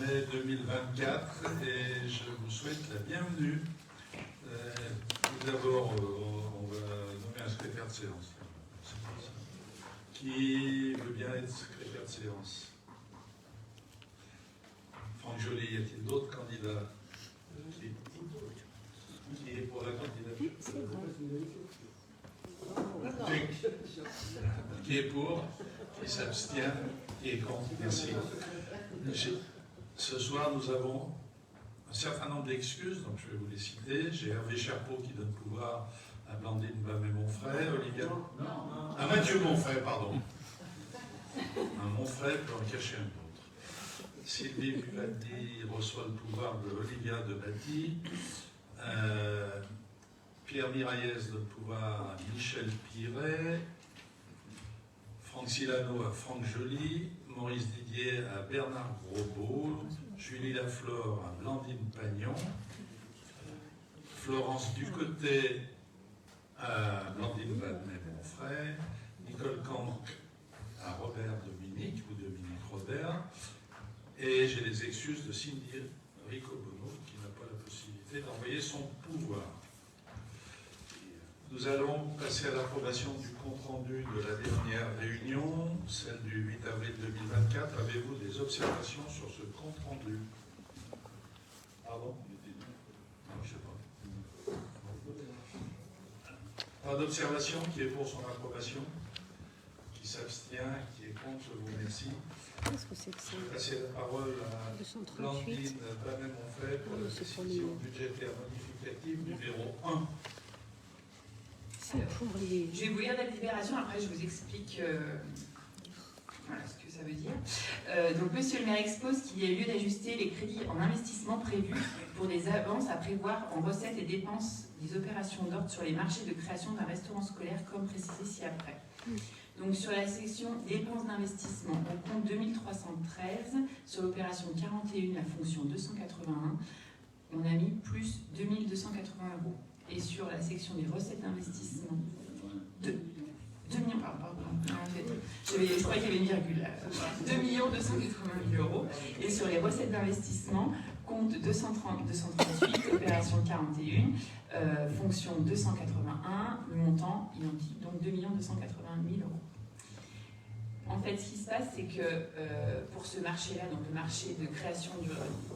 mai 2024 et je vous souhaite la bienvenue. Tout d'abord, on va nommer un secrétaire de séance. Qui veut bien être secrétaire de séance? Franck Joly, y a-t-il d'autres candidats? Qui est pour la candidature? Qui est pour? Qui s'abstient? Qui est contre? Merci. Ce soir, nous avons un certain nombre d'excuses, donc je vais vous les citer. J'ai Hervé Cherpeau qui donne pouvoir à Blandine Bam et Monfray, Olivia... Non. À Mathieu Monfray, pardon. Un Monfray peut en cacher un autre. Sylvie Buvatti reçoit le pouvoir de Olivia de Batti. Pierre Miraillès donne pouvoir à Michel Piret. Franck Silano à Franck Joly. Maurice Didier à Bernard Grosbeau. Julie Laflore à Blandine Pagnon. Florence Ducotet à Blandine Bam et Monfray. Nicole Camp à Robert Dominique ou Dominique Robert. Et j'ai les excuses de Cindy Ricobono qui n'a pas la possibilité d'envoyer son pouvoir. Nous allons passer à l'approbation du compte-rendu de la dernière réunion, celle du 8 avril 2024. Avez-vous des observations sur ce compte-rendu? Pardon? Non, je ne sais pas. Pas d'observation. Qui est pour son approbation? Qui s'abstient? Qui est contre? Je vous remercie. Qu'est-ce que c'est que ça? Je vais passer la parole à 238. Blandine Bam et Monfray pour la décision budgétaire modificative numéro 1. Je vais vous lire la délibération, après je vous explique voilà, ce que ça veut dire. Donc Monsieur le maire expose qu'il y a lieu d'ajuster les crédits en investissement prévus pour des avances à prévoir en recettes et dépenses des opérations d'ordre sur les marchés de création d'un restaurant scolaire comme précisé ci-après. Donc sur la section dépenses d'investissement, on compte 2313, sur l'opération 41, la fonction 281, on a mis plus 2280 €. Et sur la section des recettes d'investissement, 2 millions, pardon, en fait, je croyais qu'il y avait une virgule là. 2 280 000 €. Et sur les recettes d'investissement, compte 238, opération 41, fonction 281, le montant identique, donc 2 280 000 €. En fait, ce qui se passe, c'est que pour ce marché-là, donc le marché de création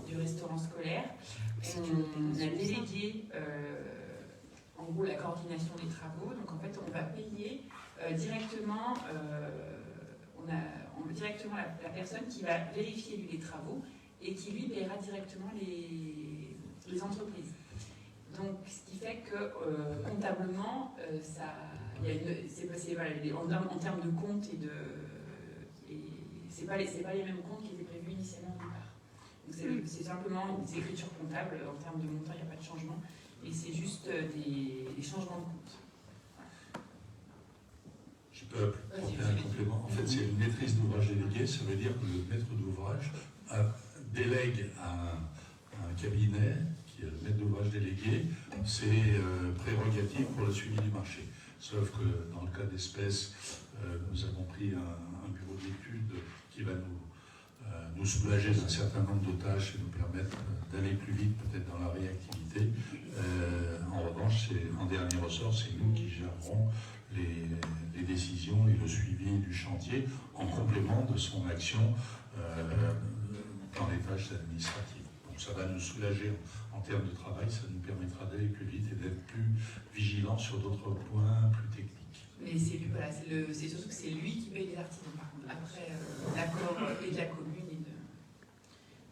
du restaurant scolaire, on a délégué en gros la coordination des travaux. Donc en fait, on va payer directement, directement la personne qui va vérifier lui les travaux et qui lui paiera directement les entreprises. Donc ce qui fait que comptablement, en termes de compte c'est pas les mêmes comptes qui étaient prévus initialement au départ. C'est simplement des écritures comptables. En termes de montant, il n'y a pas de changement. Et c'est juste des changements de compte. Je peux apporter un complément. En fait, c'est une maîtrise d'ouvrage déléguée. Ça veut dire que le maître d'ouvrage délègue à un cabinet, qui est le maître d'ouvrage délégué, ses prérogatives pour le suivi du marché. Sauf que dans le cas d'espèces, nous avons pris un bureau d'études qui va nous soulager d'un certain nombre de tâches et nous permettre d'aller plus vite peut-être dans la réactivité. En revanche, en dernier ressort, c'est nous qui gérerons les décisions et le suivi du chantier en complément de son action dans les tâches administratives. Donc ça va nous soulager en termes de travail, ça nous permettra d'aller plus vite et d'être plus vigilants sur d'autres points plus techniques. Mais c'est surtout que c'est lui qui paye les artisans, par contre, après l'accord et de la commune.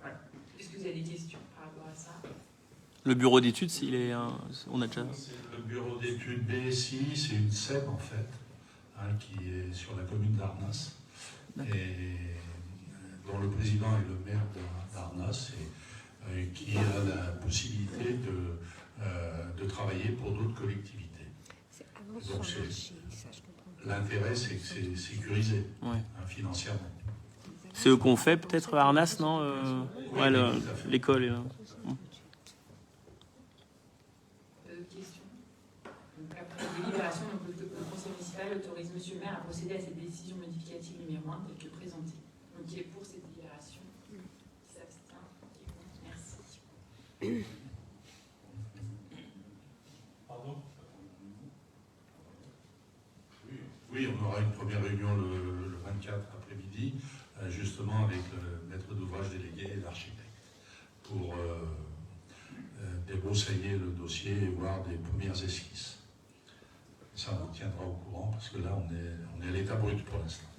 Voilà. Est-ce que vous avez des questions par rapport à ça? Le bureau d'études, on a déjà... Le bureau d'études BSI, c'est une SEB en fait, qui est sur la commune d'Arnas, et dont le président est le maire d'Arnas, et qui a la possibilité de travailler pour d'autres collectivités. Donc l'intérêt, c'est que c'est sécurisé financièrement. C'est eux qu'on fait peut-être à Arnas, non Oui, l'école. Questions? Donc après la délibération, le conseil municipal autorise monsieur le maire à procéder à cette décision modificative numéro 1 telle que présentée. Donc qui est pour cette délibération? Qui s'abstient? Oui, on aura une première réunion le 24 après-midi, justement avec le maître d'ouvrage délégué et l'architecte, pour débroussailler le dossier et voir des premières esquisses. Ça, on vous tiendra au courant, parce que là, on est à l'état brut pour l'instant.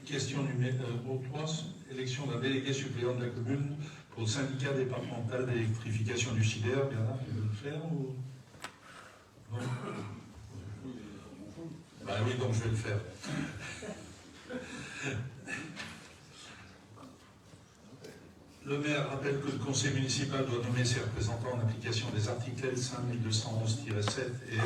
Question numéro 3, élection d'un délégué suppléant de la commune pour le syndicat départemental d'électrification du SIDER. Bernard, tu veux le faire ou... Non. Bah oui, donc je vais le faire. Le maire rappelle que le conseil municipal doit nommer ses représentants en application des articles L5211-7 et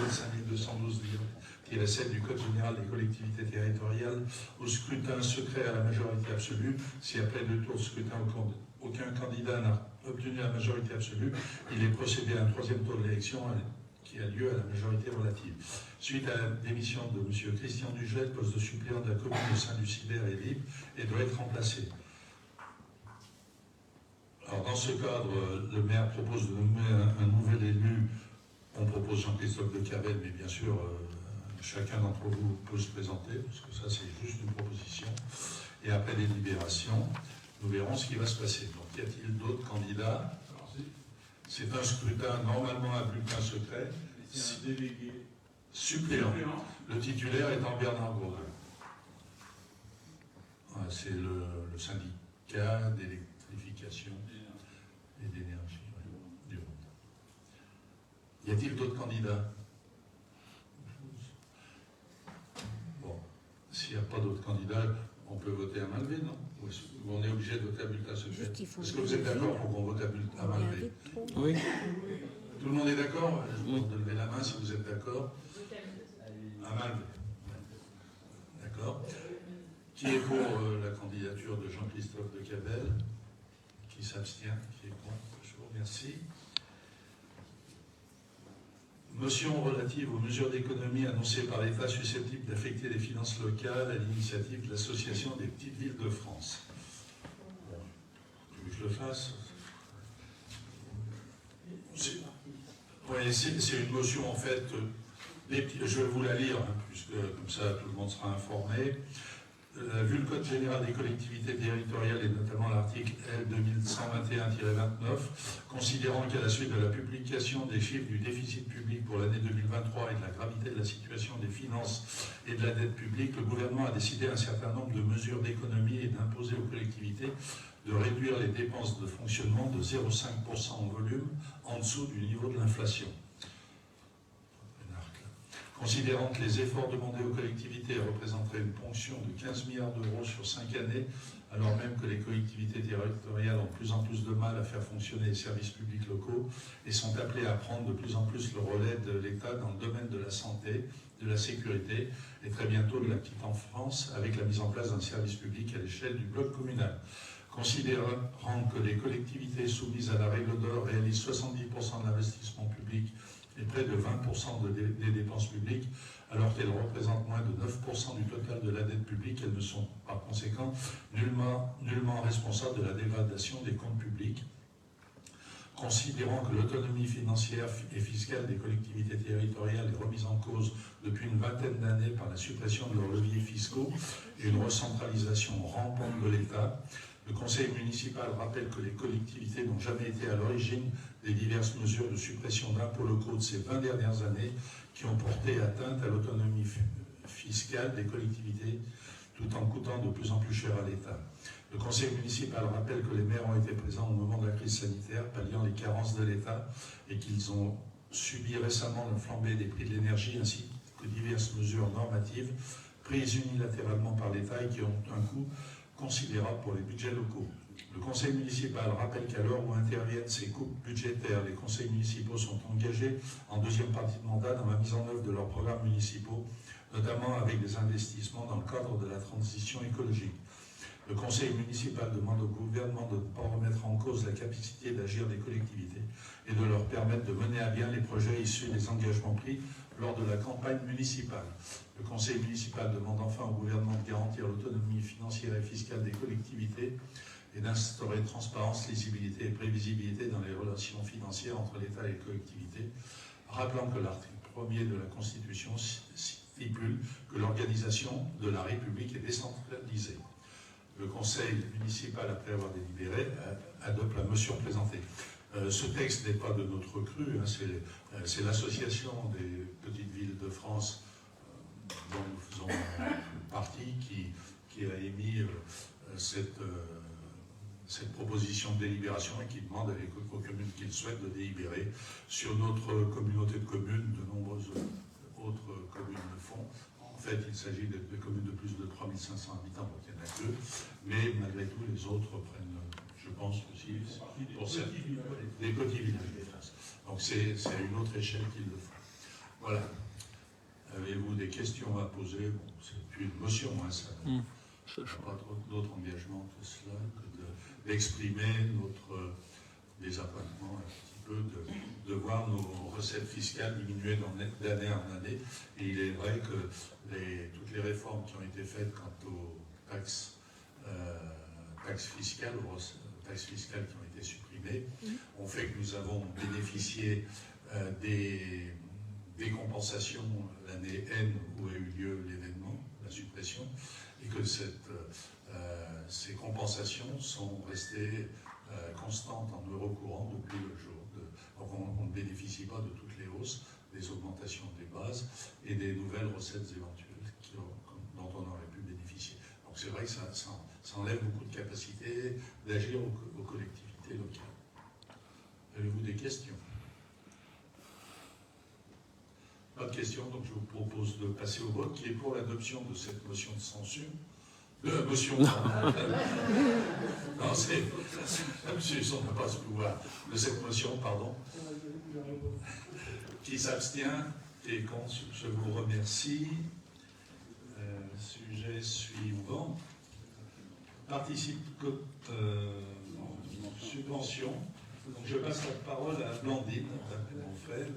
L5212-7 du Code général des collectivités territoriales au scrutin secret à la majorité absolue. Si après 2 tours de scrutin aucun candidat n'a obtenu la majorité absolue, il est procédé à un 3e tour de l'élection qui a lieu à la majorité relative. Suite à la démission de M. Christian Duget, le poste de suppléant de la commune au sein du SIDER est libre et doit être remplacé. Alors, dans ce cadre, le maire propose de nommer un nouvel élu. On propose Jean-Christophe de Cabel, mais bien sûr, chacun d'entre vous peut se présenter, parce que ça, c'est juste une proposition. Et après délibération, nous verrons ce qui va se passer. Donc, y a-t-il d'autres candidats? C'est un scrutin normalement à bulletin secret. C'est un délégué Suppléant. Le titulaire étant Bernard Gros. C'est le syndicat d'électrification et d'énergie. Ouais. Y a-t-il d'autres candidats? Bon, s'il n'y a pas d'autres candidats, on peut voter à main levée, non? Ou on est obligé de voter à bulletin secret? Est-ce que vous êtes d'accord pour qu'on vote à main levée? Oui. Tout le monde est d'accord? Je vous demande de lever la main si vous êtes d'accord. À main levée. D'accord. Qui est pour la candidature de Jean-Christophe de Cabel? Qui s'abstient? Qui est contre? Je vous remercie. Motion relative aux mesures d'économie annoncées par l'État susceptibles d'affecter les finances locales à l'initiative de l'Association des petites villes de France. Tu veux que je le fasse? Oui, c'est une motion en fait. Je vais vous la lire, puisque comme ça tout le monde sera informé. Vu le Code général des collectivités territoriales et notamment l'article L 2121-29, considérant qu'à la suite de la publication des chiffres du déficit public pour l'année 2023 et de la gravité de la situation des finances et de la dette publique, le gouvernement a décidé un certain nombre de mesures d'économie et d'imposer aux collectivités de réduire les dépenses de fonctionnement de 0,5% en volume en dessous du niveau de l'inflation. Considérant que les efforts demandés aux collectivités représenteraient une ponction de 15 milliards d'euros sur 5 années, alors même que les collectivités territoriales ont de plus en plus de mal à faire fonctionner les services publics locaux et sont appelées à prendre de plus en plus le relais de l'État dans le domaine de la santé, de la sécurité et très bientôt de la petite enfance avec la mise en place d'un service public à l'échelle du bloc communal. Considérant que les collectivités soumises à la règle d'or réalisent 70% de l'investissement public et près de 20% des dépenses publiques, alors qu'elles représentent moins de 9% du total de la dette publique, elles ne sont par conséquent nullement responsables de la dégradation des comptes publics. Considérant que l'autonomie financière et fiscale des collectivités territoriales est remise en cause depuis une vingtaine d'années par la suppression de leurs leviers fiscaux et une recentralisation rampante de l'État, le Conseil municipal rappelle que les collectivités n'ont jamais été à l'origine des diverses mesures de suppression d'impôts locaux de ces 20 dernières années qui ont porté atteinte à l'autonomie fiscale des collectivités tout en coûtant de plus en plus cher à l'État. Le Conseil municipal rappelle que les maires ont été présents au moment de la crise sanitaire, palliant les carences de l'État et qu'ils ont subi récemment la flambée des prix de l'énergie ainsi que diverses mesures normatives prises unilatéralement par l'État et qui ont un coût considérable pour les budgets locaux. Le Conseil municipal rappelle qu'à l'heure où interviennent ces coupes budgétaires, les conseils municipaux sont engagés en deuxième partie de mandat dans la mise en œuvre de leurs programmes municipaux, notamment avec des investissements dans le cadre de la transition écologique. Le Conseil municipal demande au gouvernement de ne pas remettre en cause la capacité d'agir des collectivités et de leur permettre de mener à bien les projets issus des engagements pris lors de la campagne municipale. Le Conseil municipal demande enfin au gouvernement de garantir l'autonomie financière et fiscale des collectivités et d'instaurer transparence, lisibilité et prévisibilité dans les relations financières entre l'État et les collectivités, rappelant que l'article 1er de la Constitution stipule que l'organisation de la République est décentralisée. Le Conseil municipal, après avoir délibéré, adopte la motion présentée. Ce texte n'est pas de notre cru, hein, c'est l'association des petites villes de France dont nous faisons partie qui a émis cette proposition de délibération et qui demande aux communes qui le souhaitent de délibérer. Sur notre communauté de communes, de nombreuses autres communes le font. En fait, il s'agit de communes de plus de 3500 habitants, donc il n'y en a que, mais malgré tout, les autres prennent, je pense aussi, pour des petits villages de France. Donc c'est à une autre échelle qu'ils le font. Voilà. Avez-vous des questions à poser? Bon, c'est plus une motion, hein, ça n'a pas d'autre engagement que cela, que d'exprimer notre désappointement un petit peu, de voir nos recettes fiscales diminuer d'année en année. Et il est vrai que toutes les réformes qui ont été faites quant aux taxes fiscales, qui ont été supprimées, ont fait que nous avons bénéficié des compensations l'année N où a eu lieu l'événement, la suppression, et que ces compensations sont restées constantes en euros courants depuis le jour. Donc on ne bénéficie pas de toutes les hausses, des augmentations des bases et des nouvelles recettes éventuelles dont on aurait pu bénéficier. Donc c'est vrai que ça enlève beaucoup de capacité d'agir aux collectivités locales. Avez-vous des questions? Pas de questions, donc je vous propose de passer au vote. Qui est pour l'adoption de cette motion de censure? De la motion, pardon. Non, c'est... Monsieur, on n'a pas ce pouvoir. De cette motion, pardon. Qui s'abstient? Et contre, je vous remercie. Sujet suivant. Subvention. Donc je passe la parole à Blandine, mon frère.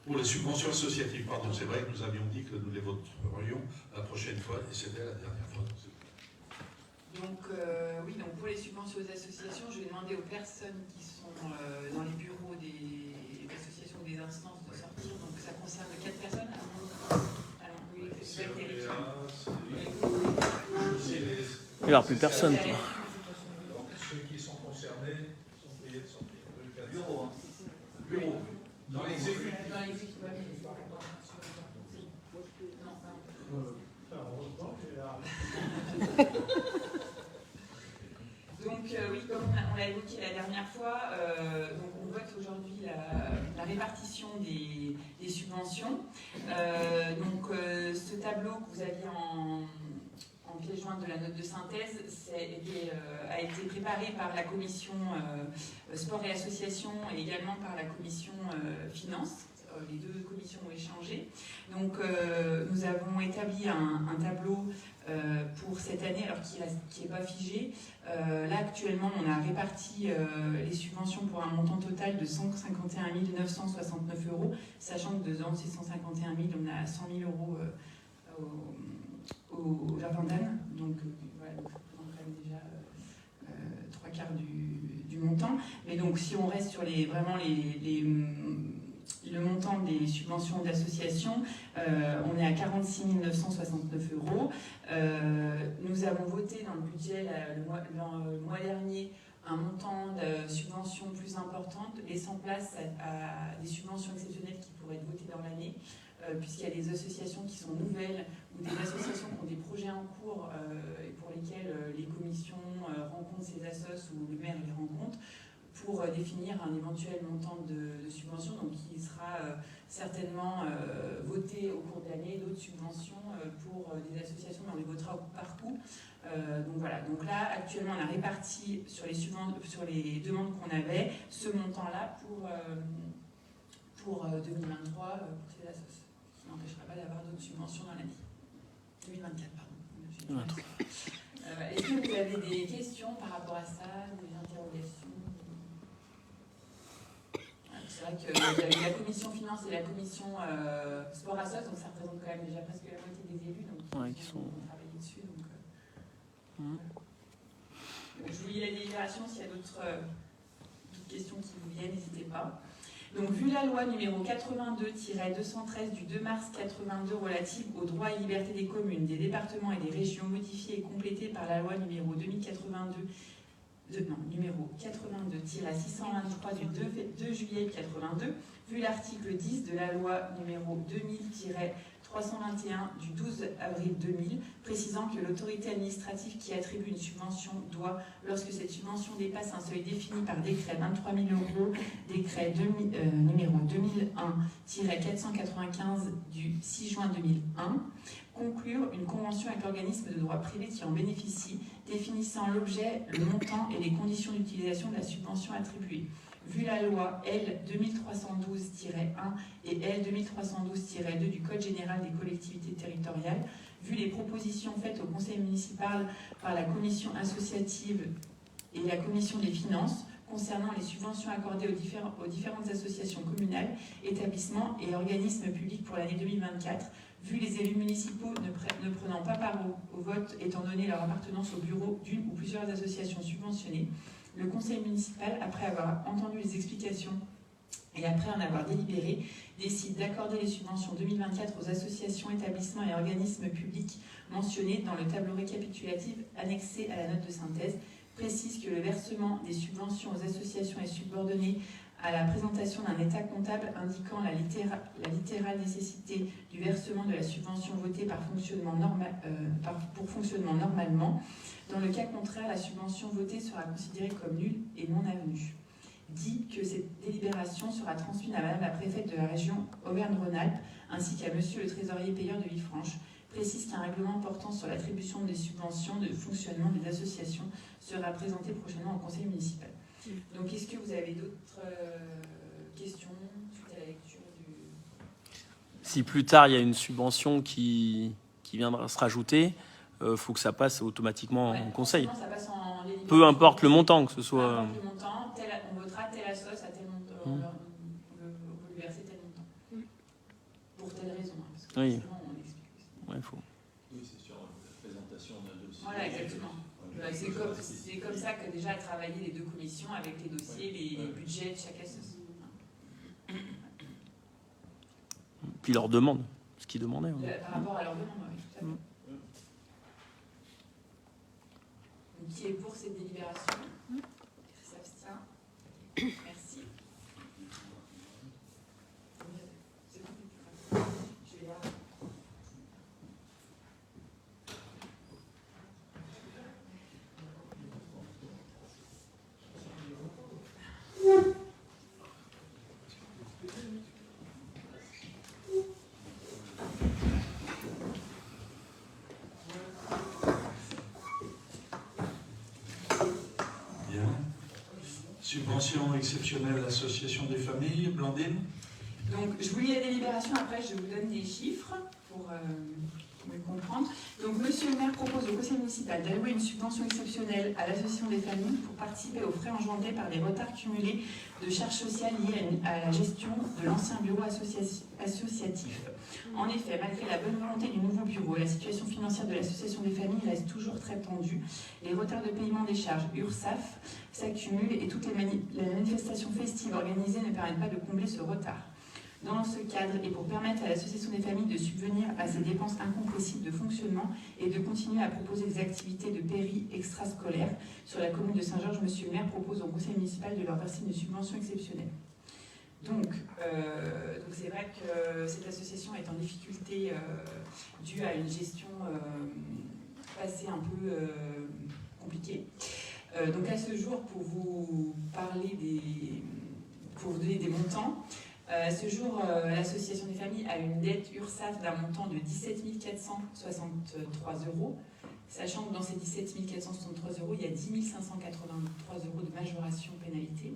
Pour les subventions associatives, pardon, c'est vrai que nous avions dit que nous les voterions la prochaine fois, et c'était la dernière fois. Donc, oui, donc pour les subventions aux associations, je vais demander aux personnes qui sont dans les bureaux des associations ou des instances de sortir. Donc, ça concerne 4 personnes. Oui, c'est Eric. Il n'y aura plus personne. Donc, ceux qui sont concernés sont priés de sortir. Bureau, hein. Bureau. Dans l'exécutif. Donc oui, comme on l'a évoqué la dernière fois, donc on vote aujourd'hui la répartition des subventions. Donc ce tableau que vous aviez en pièce jointe de la note de synthèse a été préparé par la commission sport et association et également par la commission finances. Les deux commissions ont échangé. Donc nous avons établi un tableau pour cette année, alors qui n'est pas figé. Là actuellement on a réparti les subventions pour un montant total de 151 969 €, sachant que dedans ces 151 000, on a 100 000 € au Jardin d'Anne. Donc voilà, donc ça représente quand même déjà 3/4 du montant. Mais donc si on reste sur le montant des subventions d'association, on est à 46 969 €. Nous avons voté dans le budget le mois dernier un montant de subventions plus importante, laissant place à des subventions exceptionnelles qui pourraient être votées dans l'année, puisqu'il y a des associations qui sont nouvelles ou des associations qui ont des projets en cours et pour lesquels les commissions rencontrent ces assos ou le maire les rencontre, pour définir un éventuel montant de subvention, donc qui sera certainement voté au cours de l'année, d'autres subventions pour des associations, mais on les votera au coup par coup. Donc voilà, donc là actuellement on a réparti sur les demandes qu'on avait ce montant-là pour 2023 pour ces associations, ce qui n'empêchera pas d'avoir d'autres subventions dans l'année. 2024, pardon. Est-ce que vous avez des questions par rapport à ça, des interrogations? C'est vrai qu'il y a eu la commission finance et la commission sport assos, donc ça représente quand même déjà presque la moitié des élus, donc qui sont travaillés dessus. Donc, je vous lis la délibération, s'il y a d'autres questions qui vous viennent, n'hésitez pas. Donc, vu la loi numéro 82-213 du 2 mars 82 relative aux droits et libertés des communes, des départements et des régions, modifiée et complétée par la loi numéro 82-623 du 2 juillet 82, vu l'article 10 de la loi numéro 2000-321 du 12 avril 2000, précisant que l'autorité administrative qui attribue une subvention doit, lorsque cette subvention dépasse un seuil défini par décret 23 000 €, décret numéro 2001-495 du 6 juin 2001, conclure une convention avec l'organisme de droit privé qui en bénéficie, définissant l'objet, le montant et les conditions d'utilisation de la subvention attribuée. Vu la loi L 2312-1 et L 2312-2 du Code général des collectivités territoriales, vu les propositions faites au conseil municipal par la commission associative et la commission des finances concernant les subventions accordées aux différentes associations communales, établissements et organismes publics pour l'année 2024, vu les élus municipaux ne prenant pas part au vote étant donné leur appartenance au bureau d'une ou plusieurs associations subventionnées, le conseil municipal, après avoir entendu les explications et après en avoir délibéré, décide d'accorder les subventions 2024 aux associations, établissements et organismes publics mentionnés dans le tableau récapitulatif annexé à la note de synthèse, précise que le versement des subventions aux associations est subordonné à la présentation d'un état comptable indiquant la littérale nécessité du versement de la subvention votée pour fonctionnement normalement. Dans le cas contraire, la subvention votée sera considérée comme nulle et non avenue. Dit que cette délibération sera transmise à Madame la préfète de la région Auvergne-Rhône-Alpes ainsi qu'à Monsieur le trésorier payeur de Villefranche. Précise qu'un règlement portant sur l'attribution des subventions de fonctionnement des associations sera présenté prochainement au conseil municipal. Donc, est-ce que vous avez d'autres questions suite à la lecture du... Si plus tard il y a une subvention qui viendra se rajouter, faut que ça passe automatiquement en conseil. Ça passe en Peu importe le montant, que ce soit. Peu importe le montant, on votera telle assoce à tel montant, on veut lui verser tel montant. Pour telle raison, hein, parce que Oui. sinon on explique. Ouais, faut. Oui, c'est sur la présentation d'un dossier. Voilà, exactement. C'est comme ça que déjà a travaillé les deux commissions avec les dossiers, les budgets de chaque assoce. Puis leur demande, ce qu'ils demandaient. Par rapport à leur demande, oui, tout à fait. Donc, qui est pour cette délibération? Qui s'abstient? Merci. C'est bon. Je vais voir. Subvention exceptionnelle Association des familles, Blandine. Donc, je vous lis la délibération, après je vous donne des chiffres pour mieux comprendre. Donc, Monsieur le maire propose au conseil municipal d'allouer une subvention exceptionnelle à l'association des familles pour participer aux frais engendrés par les retards cumulés de charges sociales liées à la gestion de l'ancien bureau associatif. En effet, malgré la bonne volonté du nouveau bureau, la situation financière de l'association des familles reste toujours très tendue. Les retards de paiement des charges URSSAF s'accumulent et toutes les manifestations festives organisées ne permettent pas de combler ce retard. Dans ce cadre, et pour permettre à l'association des familles de subvenir à ses dépenses incompressibles de fonctionnement et de continuer à proposer des activités de péri extrascolaires sur la commune de Saint-Georges, Monsieur le maire propose au conseil municipal de leur verser une subvention exceptionnelle. Donc c'est vrai que cette association est en difficulté due à une gestion passée un peu compliquée. Donc à ce jour, pour vous donner des montants, à ce jour, l'association des familles a une dette URSSAF d'un montant de 17 463 €, sachant que dans ces 17 463 €, il y a 10 583 € de majoration pénalité.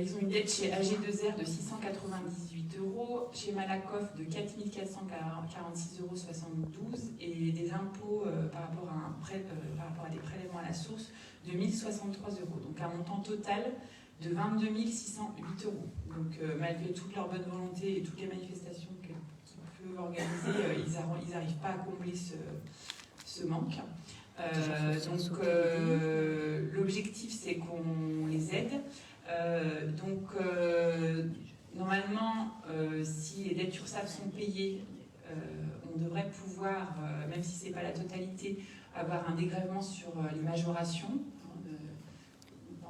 Ils ont une dette chez AG2R de 698 €, chez Malakoff de 4 446,72 € et des impôts par rapport à des prélèvements à la source de 1 063 €. Donc un montant total de 22 608 €. Donc malgré toute leur bonne volonté et toutes les manifestations qu'ils peuvent organiser, ils n'arrivent pas à combler ce manque. L'objectif, c'est qu'on les aide. Normalement, si les dettes URSSAF sont payées, on devrait pouvoir, même si ce n'est pas la totalité, avoir un dégrèvement sur les majorations.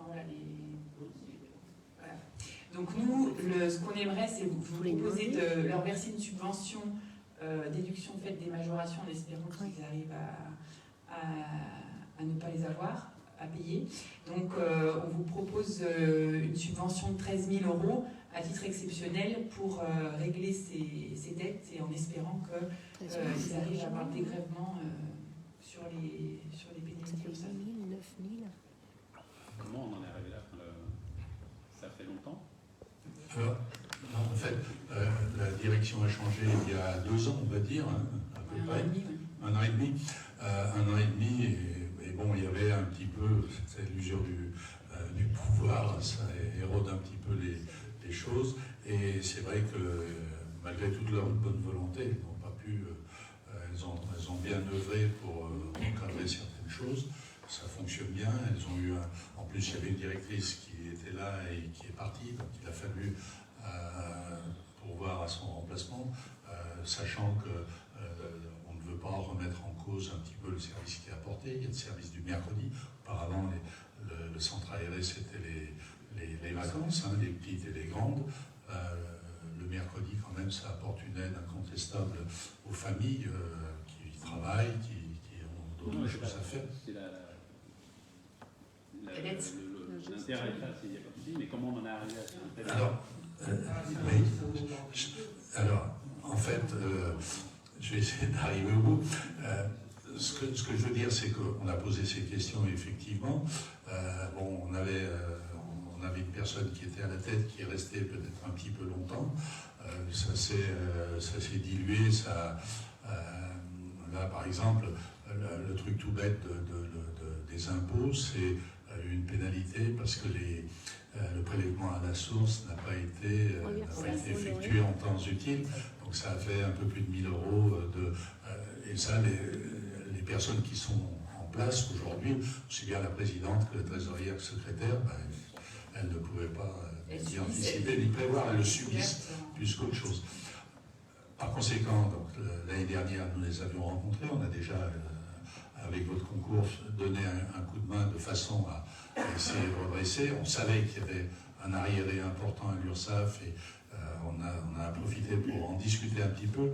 Voilà. Donc nous, ce qu'on aimerait, c'est vous proposer de leur verser une subvention, déduction faite des majorations, en espérant qu'ils arrivent à ne pas les avoir à payer. Donc on vous propose une subvention de 13 000 € à titre exceptionnel pour régler ces dettes et en espérant qu'ils arrivent à avoir le dégrèvement sur les pénalités. Ça fait 10 000, 9 000. Comment on en est arrivé là? Ça fait longtemps? En fait, la direction a changé il y a 2 ans, on va dire, à peu près. 1 an et demi. 1 an et demi, et bon, il y avait un petit peu, c'était l'usure du pouvoir, ça érode un petit peu les choses. Et c'est vrai que malgré toute leur bonne volonté, elles n'ont pas pu, elles ont bien œuvré pour encadrer certaines choses. Ça fonctionne bien. Elles ont eu, en plus, il y avait une directrice qui était là et qui est partie, donc il a fallu pourvoir à son remplacement, sachant que on ne veut pas remettre en cause un petit peu le service qui est apporté. Il y a le service du mercredi. Auparavant, le centre aéré, c'était les vacances, hein, les petites et les grandes. Le mercredi, quand même, ça apporte une aide incontestable aux familles qui travaillent, qui ont d'autres choses à faire. C'est l'intérêt, il n'y a pas de souci, mais comment on en est arrivé à ça? Alors, en fait, je vais essayer d'arriver au bout. Ce que je veux dire, c'est qu'on a posé ces questions, effectivement. Bon, on avait une personne qui était à la tête, qui est restée peut-être un petit peu longtemps. Ça s'est dilué. Là, par exemple, le truc tout bête des impôts, c'est une pénalité parce que le prélèvement à la source n'a pas été effectué en temps utile. Donc ça a fait un peu plus de 1 000 €. Et ça, les personnes qui sont en place aujourd'hui, aussi bien la présidente que la trésorière que le secrétaire, elles ne pouvaient pas ni anticiper ni prévoir, elles le subissent plus qu'autre chose. Par conséquent, l'année dernière, nous les avions rencontrés, on a déjà, avec votre concours, donné un coup de main de façon à essayer de redresser. On savait qu'il y avait un arriéré important à l'URSSAF et on a profité pour en discuter un petit peu.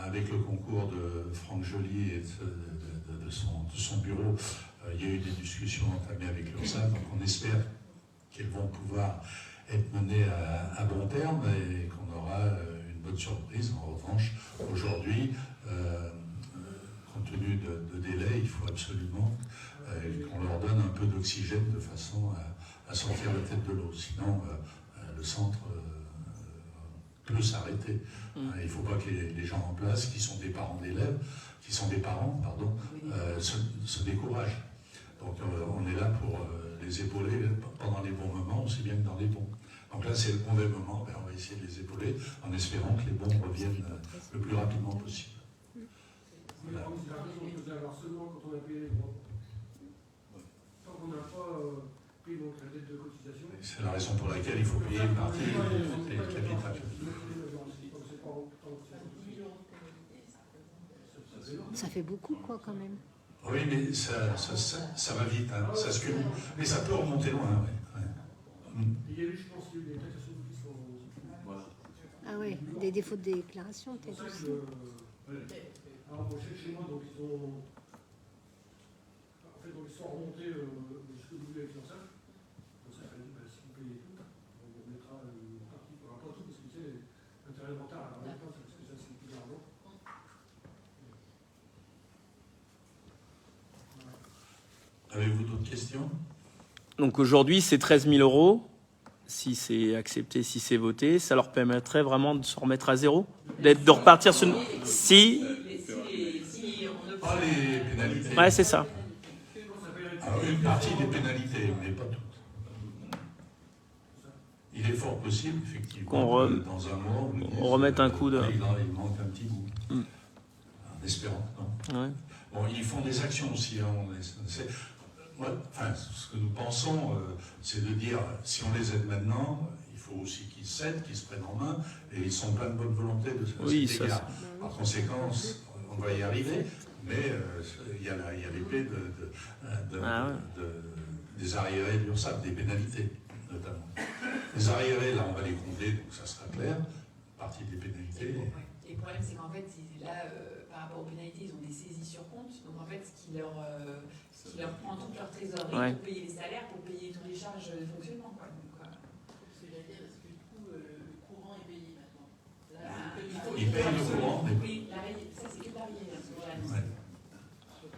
Avec le concours de Franck Joly et de son bureau, il y a eu des discussions entamées avec l'URSSAF, donc on espère qu'elles vont pouvoir être menées à bon terme et qu'on aura une bonne surprise. En revanche, aujourd'hui, compte tenu de délai, il faut absolument qu'on leur donne un peu d'oxygène de façon à sortir la tête de l'eau. Sinon, le centre peut s'arrêter. Il ne faut pas que les gens en place, qui sont des parents d'élèves, se découragent. Donc on est là pour les épauler pendant les bons moments, aussi bien que dans les bons. Donc là, c'est le mauvais moment, on va essayer de les épauler en espérant que les bons reviennent le plus rapidement possible. Voilà. Seulement quand on a payé les droits. Tant qu'on n'a pas payé donc la dette de cotisation. C'est la raison pour laquelle il faut payer une partie du capital. Ça fait beaucoup, quoi, quand même. Oui, mais ça va vite, hein, ça se cumule. Mais ça peut remonter loin, oui. Il y a eu, je pense, des taxations qui sont. Voilà. Ah oui, des défauts de déclaration, peut-être aussi. Alors, chez moi, donc, ils ont. En fait, donc, ils sont remontés jusqu'au début avec l'URSSAF. Donc, ça a dit, si vous payez tout, on vous mettra une partie, pas tout, parce que tu sais, l'intérêt rentable, alors, pas, parce que ça, c'est plus d'argent. Avez-vous d'autres questions? Donc aujourd'hui, c'est 13 000 €. Si c'est accepté, si c'est voté, ça leur permettrait vraiment de se remettre à zéro, de repartir sur... Si... Ah, les pénalités. Ouais, c'est ça. Une partie des pénalités, mais pas toutes. Il est fort possible, effectivement, que dans un mois, on remette un coup de... Il manque un petit bout. En espérant, non. Ouais. Bon, ils font des actions aussi. Hein, Ouais, enfin, ce que nous pensons, c'est de dire, si on les aide maintenant, il faut aussi qu'ils s'aident, qu'ils se prennent en main, et ils sont plein de bonne volonté de Oui, cet ça, égard. Par conséquent, on va y arriver, mais il y a l'épée des arriérés de l'URSSAF, des pénalités, notamment. Les arriérés, là, on va les combler, donc ça sera clair, partie des pénalités. Et le problème, c'est qu'en fait, là, par rapport aux pénalités, ils ont des saisies sur compte, donc en fait, ce qui leur prend toute leur trésorerie pour payer les salaires, pour payer toutes les charges de fonctionnement, quoi. C'est-à-dire, est-ce que du coup, le courant est payé maintenant? Ils payent le courant, mais... Oui, ça, c'est que l'arriéré. Ouais.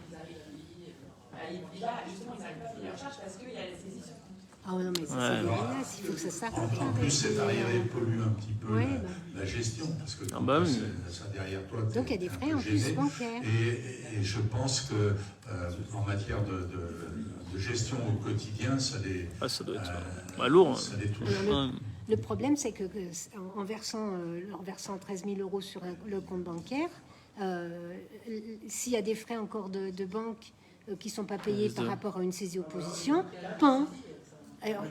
Ils arrivent à payer. Là, justement, ils n'arrivent pas à payer leurs charges parce qu'il y a la saisie sur compte. Ah non, mais ça, c'est dégueulasse, il faut que ça s'arrête. En plus, cet arriéré pollue un petit peu Ouais, la gestion, parce que Ah bah oui. ça derrière toi... Donc il y a des frais en plus bancaires. Et je pense que en matière de gestion au quotidien, ça les, ça doit être lourd. ça les touche. Le problème, c'est que en leur versant 13 000 euros sur le compte bancaire, s'il y a des frais encore de banque qui ne sont pas payés par rapport à une saisie opposition, alors,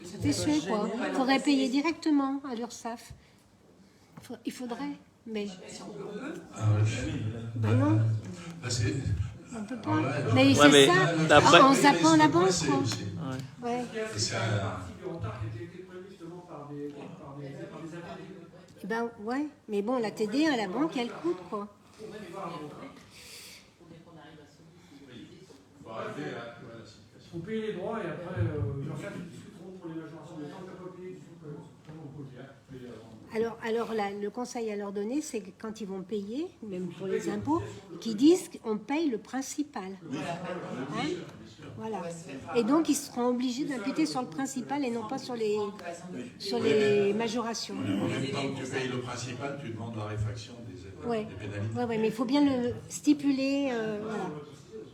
ça fait suer, quoi. Il faudrait payer directement à l'URSSAF. Il faudrait, mais... Ben non, on peut pas. Mais c'est ça, en zappant la banque, quoi. Ouais. C'est partie du retard qui était prévu justement par des APD. Ben ouais, mais bon, la TD à la banque, elle coûte, quoi. Il faut payer les droits et après, ils discuteront pour les majorations. Mais tant que tu n'as pas payé, Alors le conseil à leur donner, c'est que quand ils vont payer, même pour les impôts, qu'ils disent qu'on paye le principal. Hein? Voilà. Et donc, ils seront obligés d'imputer sur le principal et non pas sur les majorations. En même temps que tu payes le principal, tu demandes la réfaction des pénalités. Ouais, mais il faut bien le stipuler, voilà.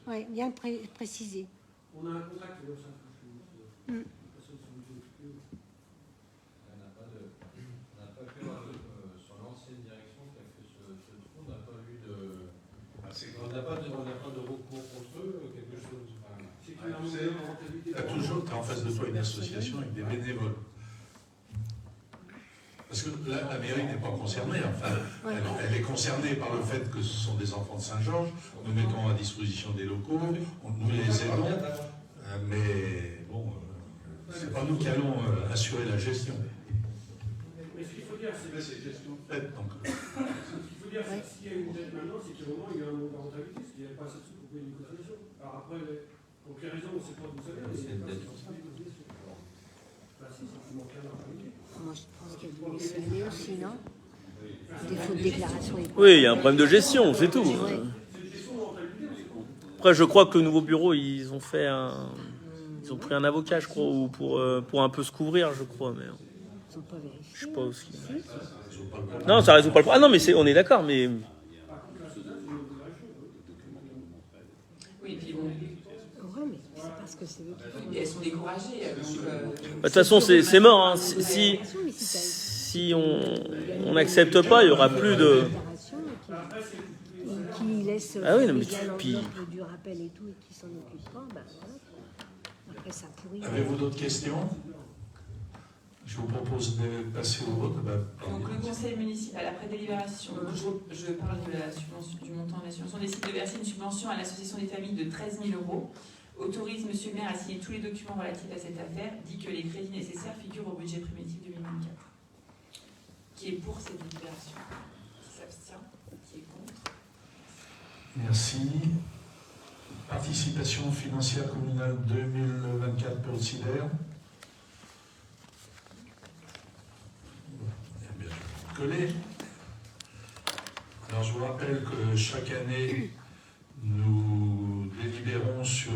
Ouais, bien préciser. On a un contact, là, ça. On n'a pas pu avoir sur l'ancienne direction qui a fait ce trou, on n'a pas eu de. On n'a pas de recours contre eux, quelque chose. Tu es en face de toi une association avec des bénévoles. Parce que là, la mairie n'est pas concernée. Enfin, elle est concernée par le fait que ce sont des enfants de Saint-Georges. Nous mettons à disposition des locaux, nous les aidons. Mais bon, c'est pas nous qui allons assurer la gestion. Mais ce qu'il faut dire, c'est gestion faite. Donc, ce qu'il faut dire, c'est que s'il y a une dette maintenant, c'est qu'à un moment, il y a un manque de rentabilité, parce qu'il n'y avait pas assez de sous pour payer une cotisation. Alors après, pour quelle raison, on ne sait pas, vous savez, mais c'est pas si c'est manqué de rentabilité. Moi, je pense qu'il y a du laisser-aller aussi, non? Des fautes de déclaration. Oui, il y a un problème de gestion, c'est tout. Après, je crois que le nouveau bureau, ils ont pris un avocat, je crois, ou pour un peu se couvrir, je crois. Mais Ils sont pas vérifiés. je sais pas aussi. Non, ça résout pas le problème. Ah non, mais on est d'accord, mais... Oui, puis bon, Ouais, mais c'est parce que c'est eux qui... elles sont découragées. De toute façon, c'est mort. Hein. Si on n'accepte pas, il n'y aura plus de... Qui laisse Ah oui, non, mais l'enveloppe du rappel et tout, et qui s'en occupe pas, ben voilà. Après, ça pourrit. avez-vous d'autres questions? Je vous propose de passer au vote. Donc le conseil municipal, après délibération, je parle de la subvention, du montant de la subvention, décide de verser une subvention à l'association des familles de 13 000 €, autorise monsieur le maire à signer tous les documents relatifs à cette affaire, dit que les crédits nécessaires figurent au budget primitif 2024. Qui est pour cette délibération? Qui s'abstient? Qui est contre? Merci. Participation financière communale 2024 pour le CIDER. Collé. Alors je vous rappelle que chaque année, nous délibérons sur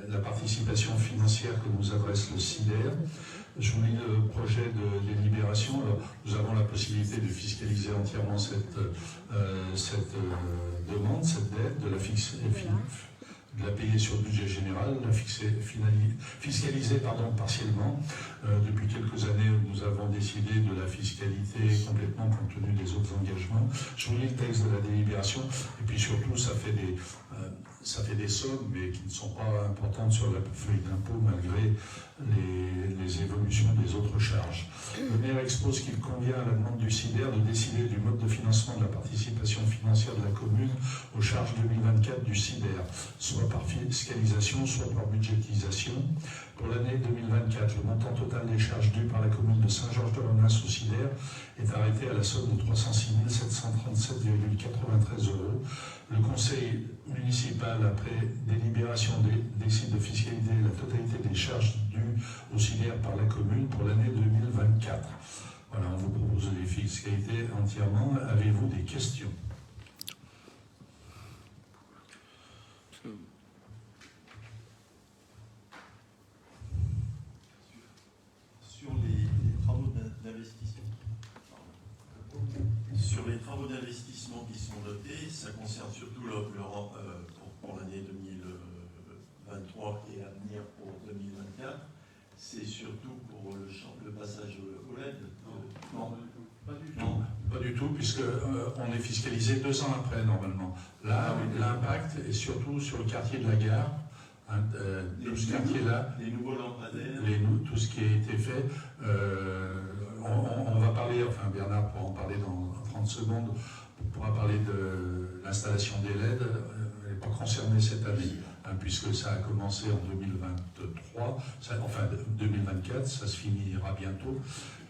la participation financière que nous adresse le CIDER. Je vous lis le projet de délibération. Alors, nous avons la possibilité de fiscaliser entièrement cette demande, cette dette, de la de la payer sur le budget général, la fiscaliser partiellement. Depuis quelques années, nous avons décidé de la fiscalité complètement compte tenu des autres engagements. Je vous lis le texte de la délibération, et puis surtout, ça fait des sommes, mais qui ne sont pas importantes sur la feuille d'impôt, malgré les évolutions des autres charges. Le maire expose qu'il convient à la demande du SIDER de décider du mode de financement de la participation financière de la commune aux charges 2024 du SIDER, soit par fiscalisation, soit par budgétisation. Pour l'année 2024, le montant total des charges dues par la commune de Saint-Georges-de-Lornas au SIDER est arrêté à la somme de 306 737,93 €. Le conseil municipal, après délibération, décide de fiscaliser la totalité des charges dues au SIDER par la commune pour l'année 2024. Voilà, on vous propose de les fiscaliser entièrement. Avez-vous des questions ? Sur les travaux d'investissement. Sur les travaux d'investissement qui sont notés, ça concerne surtout pour l'année 2023 et à venir pour 2024. C'est surtout pour le passage au LED. Non, pas du tout, puisque on est fiscalisé 2 ans après normalement. Là, l'impact est surtout sur le quartier de la gare. Tout ce quartier-là, les nouveaux lampadaires, tout ce qui a été fait, on va parler, enfin Bernard pourra en parler dans 30 secondes, on pourra parler de l'installation des LED, elle n'est pas concernée cette année, puisque ça a commencé en 2023, enfin 2024, ça se finira bientôt,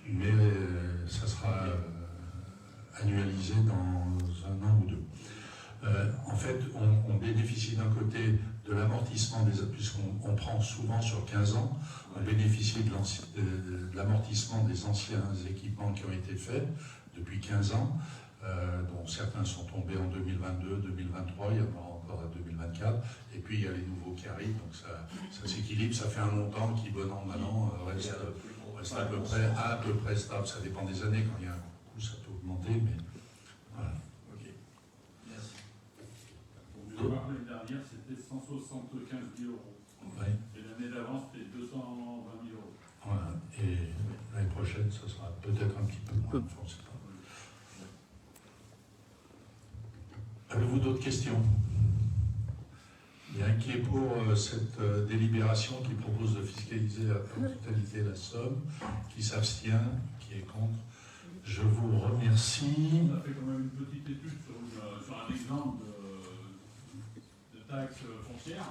mais ça sera annualisé dans 1 an ou 2. En fait, on bénéficie d'un côté de l'amortissement, puisqu'on prend souvent sur 15 ans, on bénéficie de l'amortissement des anciens équipements qui ont été faits depuis 15 ans, dont certains sont tombés en 2022, 2023, il y en aura encore en 2024, et puis il y a les nouveaux qui arrivent, donc ça s'équilibre, ça fait un montant qui, bon an, mal an, reste à peu près stable. Ça dépend des années, quand il y a un coup, ça peut augmenter, mais voilà. L'année dernière, c'était 175 000 €. Oui. Et l'année d'avant, c'était 220 000 €. Voilà. Et l'année prochaine, ça sera peut-être un petit peu moins. Enfin, on sait pas. Avez-vous d'autres questions? Bien, qui est pour cette délibération qui propose de fiscaliser en totalité la somme, qui s'abstient, qui est contre? Je vous remercie. On a fait quand même une petite étude sur un exemple de taxe foncière.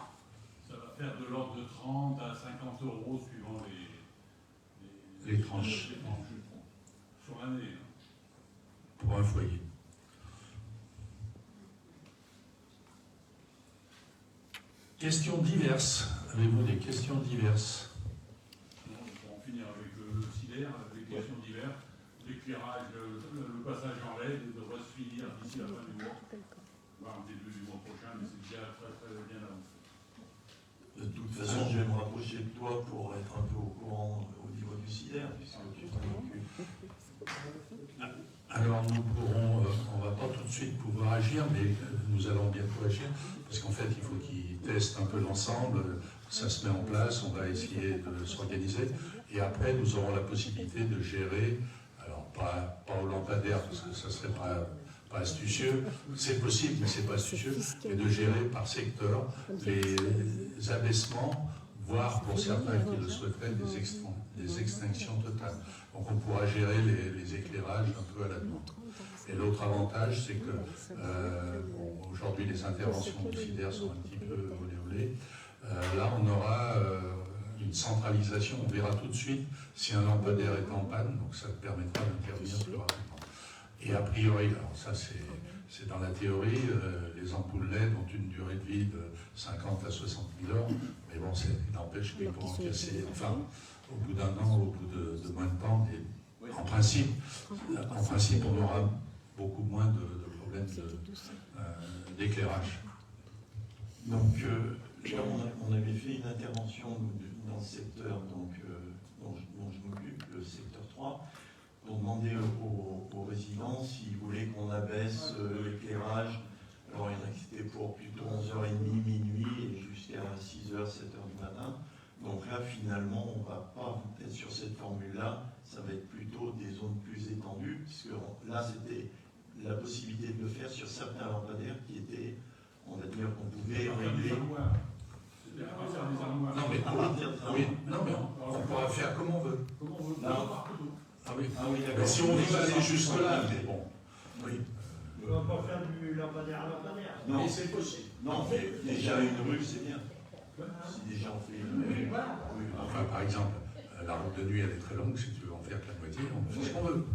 Ça va faire de l'ordre de 30 à 50 € suivant les tranches. Sur l'année. Pour un foyer. Questions diverses. Avez-vous des questions diverses? Non, on peut en finir avec le SIDER, avec les questions diverses. L'éclairage, le passage en LED devrait se finir d'ici la fin du mois. Voire au début du mois prochain, mais c'est déjà très très bien avancé. de toute façon, je vais me rapprocher de toi pour être un peu au courant au niveau du SIDER, puisque tu t'en occupes. Alors nous pourrons, on ne va pas tout de suite pouvoir agir, mais nous allons bientôt agir, parce qu'en fait il faut qu'ils testent un peu l'ensemble, ça se met en place, on va essayer de s'organiser, et après nous aurons la possibilité de gérer, alors pas au lampadaire, parce que ça ne serait pas astucieux, c'est possible, mais c'est pas astucieux, mais de gérer par secteur les abaissements, voire pour certains qui le souhaiteraient, des extinctions totales. Donc on pourra gérer les éclairages un peu à la demande. Et l'autre avantage, c'est que aujourd'hui les interventions du SIDER sont un petit peu olé. Là on aura une centralisation, on verra tout de suite si un lampadaire est en panne, donc ça permettra d'intervenir plus rapidement. Et a priori, alors ça c'est dans la théorie, les ampoules LED ont une durée de vie de 50 à 60 000 heures, mais bon, ça n'empêche qu'ils pourront casser, enfin, au bout d'un an, au bout de moins de temps, et en principe, on aura beaucoup moins de problèmes d'éclairage. Donc, là, on avait fait une intervention dans le secteur dont je m'occupe, le secteur 3, pour demander aux résidents s'ils voulaient qu'on abaisse l'éclairage. Alors, il y en a qui étaient pour plutôt 11h30, minuit, et 7h du matin. Donc là, finalement, on ne va pas être sur cette formule-là. Ça va être plutôt des zones plus étendues, puisque là, c'était la possibilité de le faire sur certains lampadaires qui étaient, on va dire, qu'on pouvait régler. C'est à partir des armoires. Non, mais, oui, non, mais on pourra faire comme on veut. Comment on veut Non. partout. Ah oui, d'accord. mais si on veut aller jusque-là, mais bon. Oui. On va pas faire du lampadaire à lampadaire. Non, c'est possible. Non, mais déjà une rue, c'est bien. Si déjà on fait une rue. Oui, enfin, par exemple, la route de nuit, elle est très longue. Si tu veux en faire que la moitié, on fait ce qu'on veut.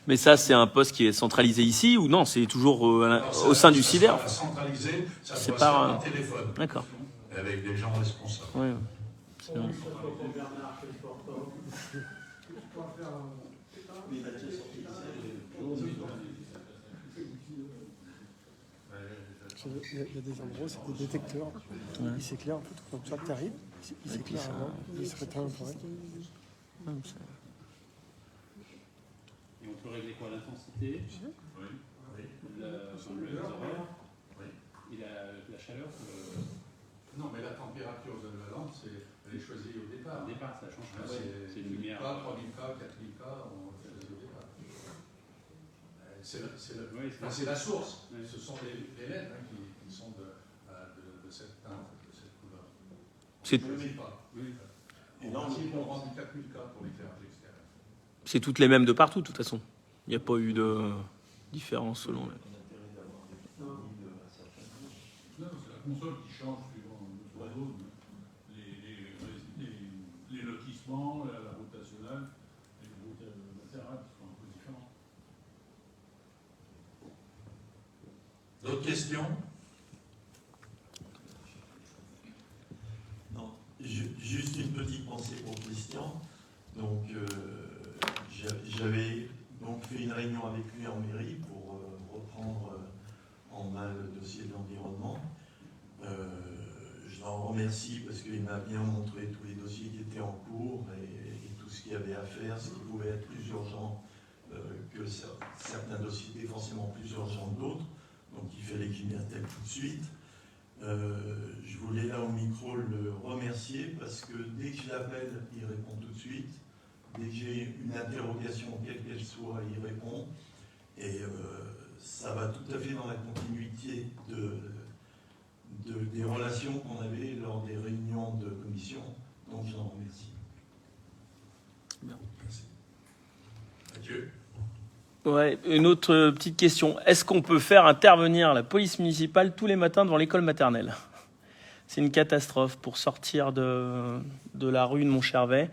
Mais ça, c'est un poste qui est centralisé ici ou non? C'est toujours au sein du CIDER? Centralisé, ça C'est doit pas se faire un- par téléphone. D'accord. Avec des gens responsables. Ouais. C'est bon. Il y a des endroits, c'est des détecteurs. Ouais. Il s'éclaire en fait, comme ça, tu arrives, il s'éclaire ça- avant, il se réteint après. Et on peut régler quoi? L'intensité, Oui. les horaires et la chaleur. Non, mais la température de la lampe, elle est choisie au départ. Au départ, ça change pas. C'est C'est une lumière. 3000 K, 4000 K, on fait au départ. Oui, C'est la source. Ouais. Ce sont les LED qui sont de cette teinte, de cette couleur. C'est- Je ne sais pas. Oui. Et non, On rend du 4000 K pour l'éclairage extérieur. C'est toutes les mêmes de partout, de toute façon. Il n'y a pas eu de différence selon les... Non, c'est la console qui change suivant la zone. Les lotissements, la route nationale, les routes latérales qui sont un peu différentes. D'autres questions? non, juste une petite pensée pour Christian. Donc, j'avais donc fait une réunion avec lui en mairie pour reprendre en main le dossier de l'environnement. Je l'en remercie parce qu'il m'a bien montré tous les dossiers qui étaient en cours et tout ce qu'il y avait à faire, ce qui pouvait être plus urgent que certains dossiers étaient forcément plus urgents que d'autres. Donc il fallait qu'il m'y attelle tout de suite. Je voulais là au micro le remercier parce que dès que je l'appelle, il répond tout de suite. Dès que j'ai une interrogation, quelle qu'elle soit, il répond. Et ça va tout à fait dans la continuité des relations qu'on avait lors des réunions de commission. Donc je l'en remercie. Merci. Mathieu? Ouais, une autre petite question. Est-ce qu'on peut faire intervenir la police municipale tous les matins devant l'école maternelle? C'est une catastrophe pour sortir de la rue de Montchervet.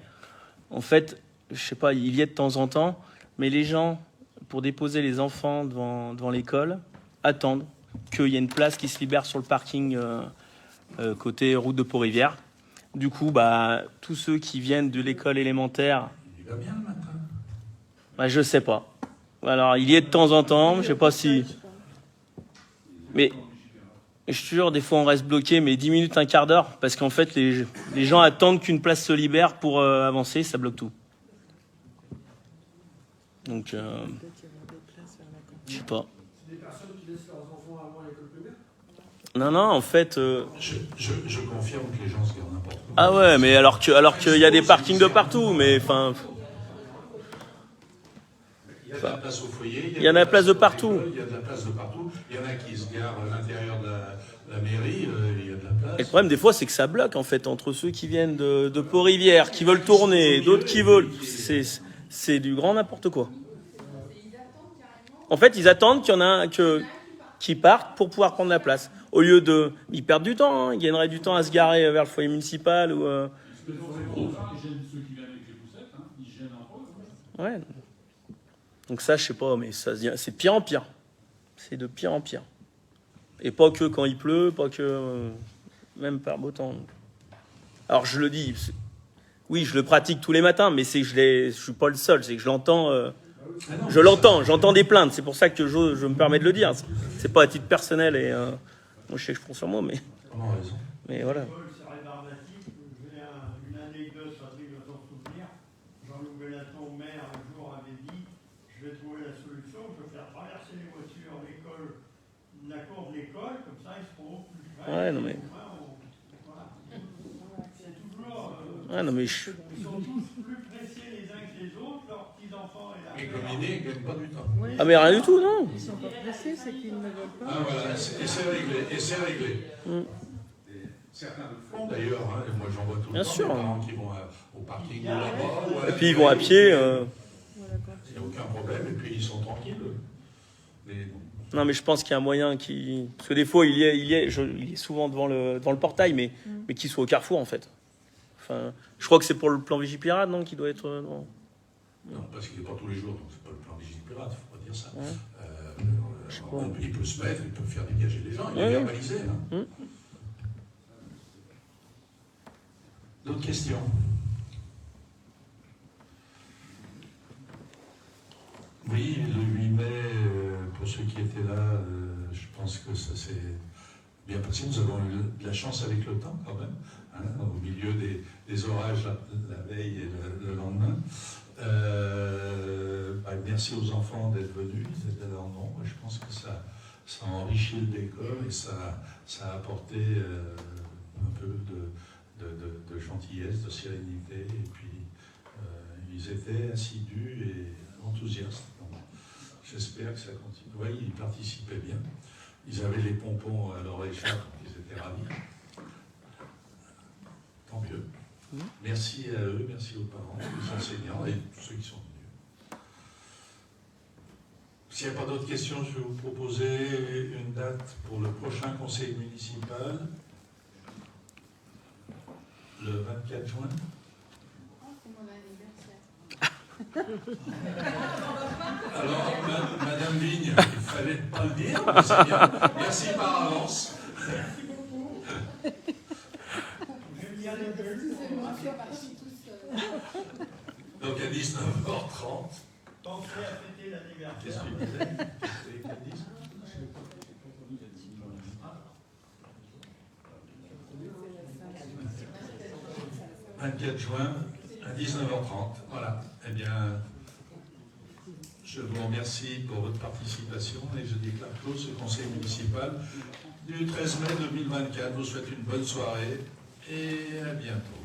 En fait, je sais pas, il y est de temps en temps, mais les gens, pour déposer les enfants devant l'école, attendent qu'il y ait une place qui se libère sur le parking côté route de Pont-Rivière. Du coup, tous ceux qui viennent de l'école élémentaire, Il va bien le matin. je sais pas. Alors, il y est de temps en temps, je sais pas si... Mais je te jure, des fois on reste bloqué, mais 10 minutes, un quart d'heure, parce qu'en fait, les gens attendent qu'une place se libère pour avancer, ça bloque tout. Donc, je sais pas. C'est des personnes qui laissent leurs enfants avant l'école primaire. Non, en fait... Je confirme que les gens se gardent n'importe où. Ah ouais, mais alors qu'il y a des parkings de partout, mais enfin... Il y a de la place au foyer. Il y en a de la place de partout. Il y a de la place de partout. Il y en a qui se garent à l'intérieur de la mairie. Il y a de la place. Et le problème, des fois, c'est que ça bloque, en fait, entre ceux qui viennent de Pont-Rivière, qui veulent tourner, d'autres qui veulent... C'est du grand n'importe quoi. En fait, ils attendent qu'il y en a un qui parte pour pouvoir prendre la place. Au lieu de... Ils perdent du temps, hein. Ils gagneraient du temps à se garer vers le foyer municipal ou... Ils gênent ceux qui viennent avec les poussettes, hein. Ils gênent un peu. Ouais. Donc ça, je sais pas, mais c'est de pire en pire. C'est de pire en pire. Et pas que quand il pleut, pas que... même par beau temps. Alors, je le dis... Oui, je le pratique tous les matins, mais c'est que je suis pas le seul, c'est que je l'entends... j'entends des plaintes, c'est pour ça que je me permets de le dire. C'est pas à titre personnel et moi je sais que je prends sur moi, mais voilà. C'est rébarbatif. J'ai une anecdote, Patrick va s'en souvenir. Jean-Loup Bellaton, maire, un jour avait dit je vais trouver la solution, je vais faire traverser les voitures, l'école, la cour de l'école, comme ça ils seront plus Ouais, non mais. Ouais, non mais. Ils sont tous plus pressés les uns que les autres, leurs petits-enfants et la Mais combiné, ils ne gagnent pas du temps. Ah, mais rien du tout, non. Ils sont pas pressés, c'est qu'ils ne veulent pas. Ah voilà, et c'est réglé, et c'est réglé. Et certains le font d'ailleurs, hein, et moi j'en vois tout le Bien temps, sûr. des parents qui vont au parking ou là-bas. Ou à Et la puis ils vont à pied. Il n'y a aucun problème, et puis ils sont tranquilles. Mais Non, mais je pense qu'il y a un moyen qui. Parce que des fois, il est souvent devant le portail, mais qu'il soit au carrefour, en fait. Enfin, je crois que c'est pour le plan Vigipirate, non, qui doit être. Non, parce qu'il n'est pas tous les jours, donc c'est pas le plan Vigipirate, il ne faut pas dire ça. Ouais. Il peut se mettre, il peut faire dégager les gens, il est verbalisé. Hein. D'autres questions? Oui, le 8 mai, pour ceux qui étaient là, je pense que ça s'est bien passé. Nous avons eu de la chance avec le temps quand même, hein, au milieu des orages la veille et le lendemain. Merci aux enfants d'être venus, ils étaient là en nombre. Je pense que ça a enrichi le décor et ça a apporté un peu de gentillesse, de sérénité. Et puis, ils étaient assidus et enthousiastes. J'espère que ça continue. Oui, ils participaient bien. Ils avaient les pompons à leur écharpe, ils étaient ravis. Tant mieux. Merci à eux, merci aux parents, aux enseignants et tous ceux qui sont venus. S'il n'y a pas d'autres questions, je vais vous proposer une date pour le prochain conseil municipal, le 24 juin. Alors, Madame Vigne, il fallait pas le dire, mais c'est bien. Merci par avance. Merci beaucoup. Donc à 19h30. Pensez à fêter l'anniversaire. Qu'est-ce que tu disais? 24 juin à 19h30. Voilà. Eh bien, je vous remercie pour votre participation et je déclare clos ce conseil municipal du 13 mai 2024. Je vous souhaite une bonne soirée et à bientôt.